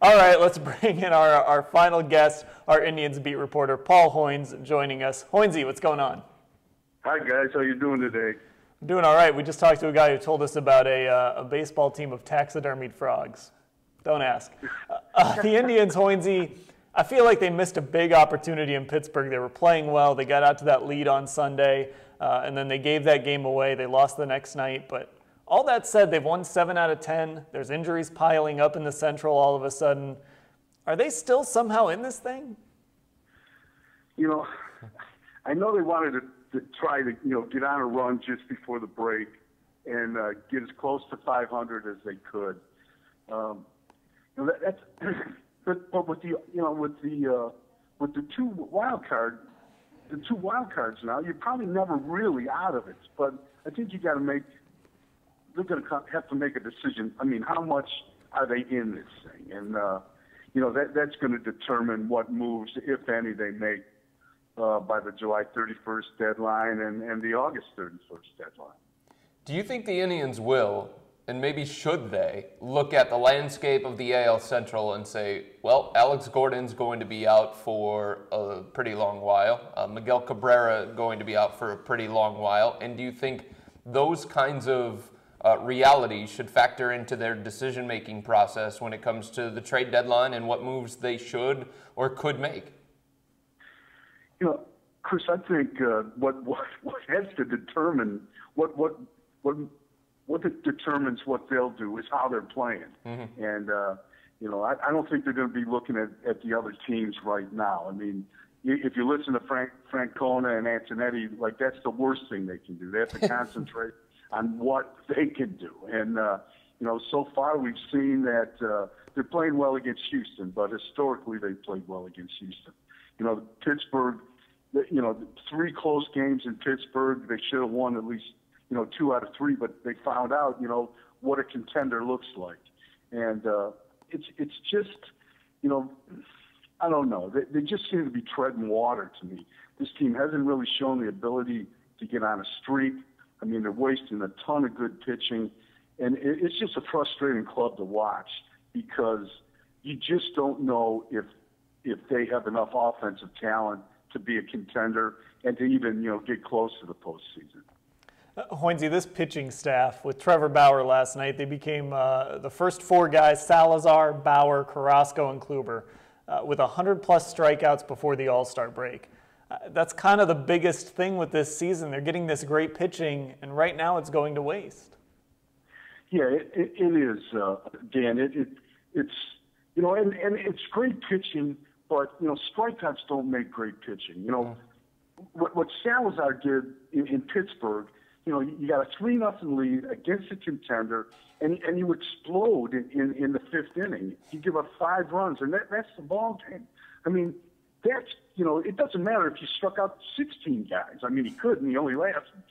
All right, let's bring in our final guest, our Indians beat reporter, Paul Hoynes, joining us. Hoynesy, what's going on? Hi, guys. How you doing today? I'm doing all right. We just talked to a guy who told us about a baseball team of taxidermied frogs. Don't ask. The Indians, Hoynesy, I feel like they missed a big opportunity in Pittsburgh. They were playing well. They got out to that lead on Sunday, and then they gave that game away. They lost the next night, but all that said, they've won 7 out of 10. There's injuries piling up in the Central all of a sudden. Are they still somehow in this thing? You know, I know they wanted to try to, get on a run just before the break and get as close to 500 as they could. That's but with the two wild cards now, you're probably never really out of it. But I think they're going to have to make a decision. I mean, how much are they in this thing? And, that's going to determine what moves, if any, they make by the July 31st deadline and the August 31st deadline. Do you think the Indians will, and maybe should they, look at the landscape of the AL Central and say, well, Alex Gordon's going to be out for a pretty long while, Miguel Cabrera going to be out for a pretty long while, and do you think those kinds of reality should factor into their decision-making process when it comes to the trade deadline and what moves they should or could make? Chris, I think what has to determine what determines what they'll do is how they're playing. Mm-hmm. And I don't think they're going to be looking at the other teams right now. I mean, if you listen to Francona and Antonetti, like, that's the worst thing they can do. They have to concentrate on what they can do. And, so far we've seen that they're playing well against Houston, but historically they played well against Houston. Pittsburgh, 3 close games in Pittsburgh, they should have won at least, 2 out of 3, but they found out, what a contender looks like. And it's just, I don't know. They just seem to be treading water to me. This team hasn't really shown the ability to get on a streak. I mean, they're wasting a ton of good pitching, and it's just a frustrating club to watch because you just don't know if they have enough offensive talent to be a contender and to even, get close to the postseason. Hoynesy, this pitching staff with Trevor Bauer last night, they became the first 4 guys, Salazar, Bauer, Carrasco, and Kluber, with 100-plus strikeouts before the All-Star break. That's kind of the biggest thing with this season. They're getting this great pitching, and right now it's going to waste. Yeah, it is, Dan. It's and it's great pitching, but strikeouts don't make great pitching. What Salazar did in Pittsburgh. You got a 3-0 lead against a contender, and you explode in the 5th inning. You give up 5 runs, and that's the ball game. I mean, that's, it doesn't matter if you struck out 16 guys. I mean, he could, and he only lasted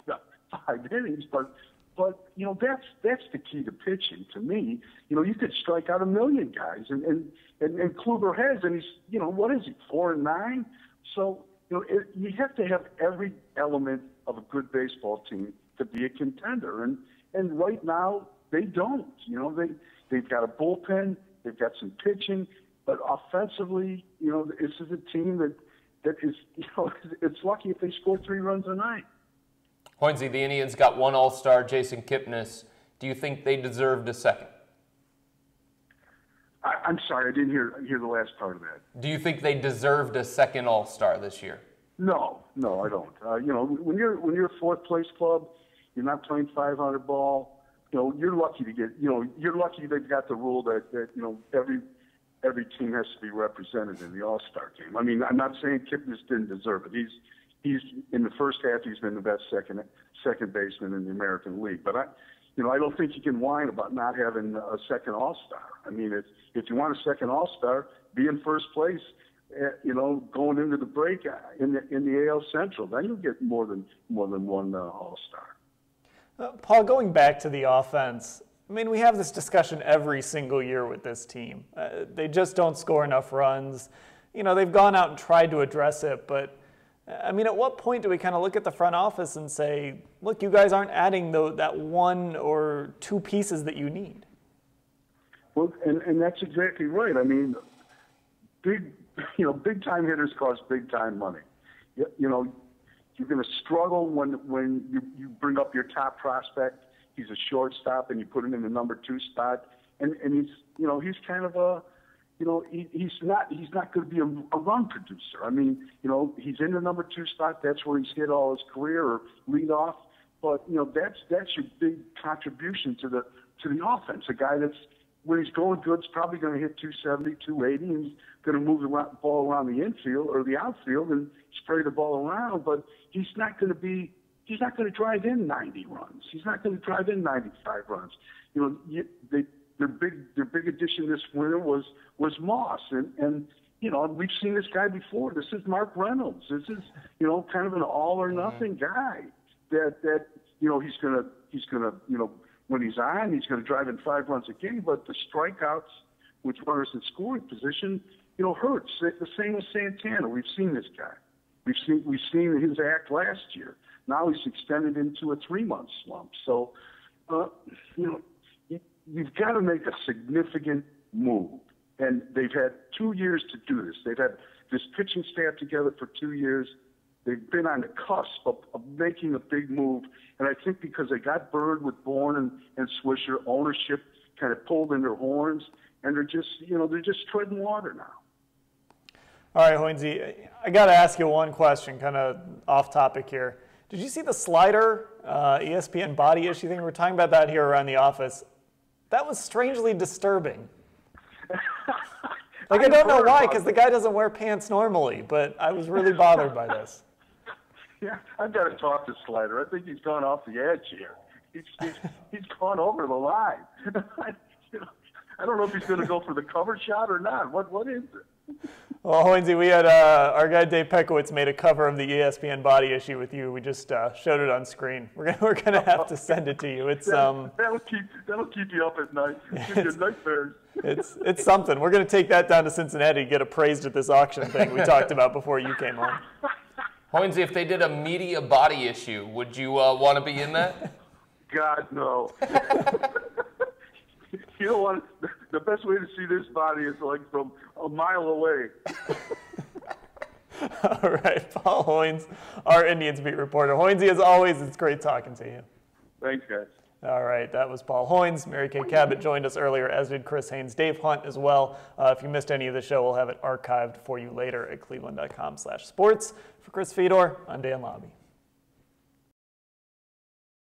5 innings, but that's the key to pitching to me. You could strike out 1 million guys, and Kluber has, and he's, what is he, 4-9? So, you have to have every element of a good baseball team to be a contender, and right now they don't. They've got a bullpen, they've got some pitching, but offensively, this is a team that is, it's lucky if they score 3 runs a night. Hoynesy, the Indians got 1 All-Star, Jason Kipnis. Do you think they deserved a second? I'm sorry, I didn't hear the last part of that. Do you think they deserved a second All-Star this year? No, I don't. When you're a 4th place club, you're not playing 500 ball. You're lucky to get. You're lucky they've got the rule that every team has to be represented in the All-Star game. I mean, I'm not saying Kipnis didn't deserve it. He's in the first half, he's been the best second baseman in the American League. But I don't think you can whine about not having a second All-Star. I mean, if you want a second All-Star, be in first place. Going into the break in the AL Central, then you'll get more than one All-Star. Paul, going back to the offense, I mean, we have this discussion every single year with this team. They just don't score enough runs. They've gone out and tried to address it, but I mean, at what point do we kind of look at the front office and say, look, you guys aren't adding that 1 or 2 pieces that you need? Well, and that's exactly right. I mean, big time hitters cost big time money. You know, you're going to struggle when you bring up your top prospect. He's a shortstop, and you put him in the number 2 spot, and he's kind of a, he's not going to be a run producer. I mean, he's in the number 2 spot. That's where he's hit all his career, or lead off. But that's your big contribution to the offense. A guy that's, when he's going good, is probably going to hit 270, 280, and he's going to move the ball around the infield or the outfield and spray the ball around. But he's not going to drive in 90 runs. He's not going to drive in 95 runs. Their big addition this winter was Moss, and we've seen this guy before. This is Mark Reynolds. This is kind of an all or nothing guy that he's gonna when he's on, he's going to drive in 5 runs a game, but the strikeouts with runners in scoring position, hurts. The same with Santana. We've seen this guy. We've seen his act last year. Now he's extended into a 3-month slump. So, you've got to make a significant move. And they've had 2 years to do this. They've had this pitching staff together for 2 years. They've been on the cusp of making a big move. And I think because they got burned with Bourne and Swisher, ownership kind of pulled in their horns, and they're just treading water now. All right, Hoynesy, I got to ask you one question, kind of off topic here. Did you see the slider ESPN body issue thing? We're talking about that here around the office. That was strangely disturbing. I don't know why, because the guy doesn't wear pants normally, but I was really bothered by this. Yeah, I've got to talk to Slider. I think he's gone off the edge here. He's gone over the line. I don't know if he's going to go for the cover shot or not. What is it? Well, Hoynesy, we had our guy Dave Pekowitz made a cover of the ESPN body issue with you. We just showed it on screen. We're gonna have to send it to you. It's that'll keep you up at night. Give you nightmares. It's something. We're gonna take that down to Cincinnati, get appraised at this auction thing we talked about before you came on. Hoynesy, if they did a media body issue, would you want to be in that? God, no. You know what? The best way to see this body is like from a mile away. All right, Paul Hoynes, our Indians beat reporter. Hoynesy, as always, it's great talking to you. Thanks, guys. All right, that was Paul Hoynes. Mary Kay Cabot joined us earlier, as did Chris Haynes. Dave Hunt as well. If you missed any of the show, we'll have it archived for you later at cleveland.com/sports. For Chris Fedor, I'm Dan Labbe.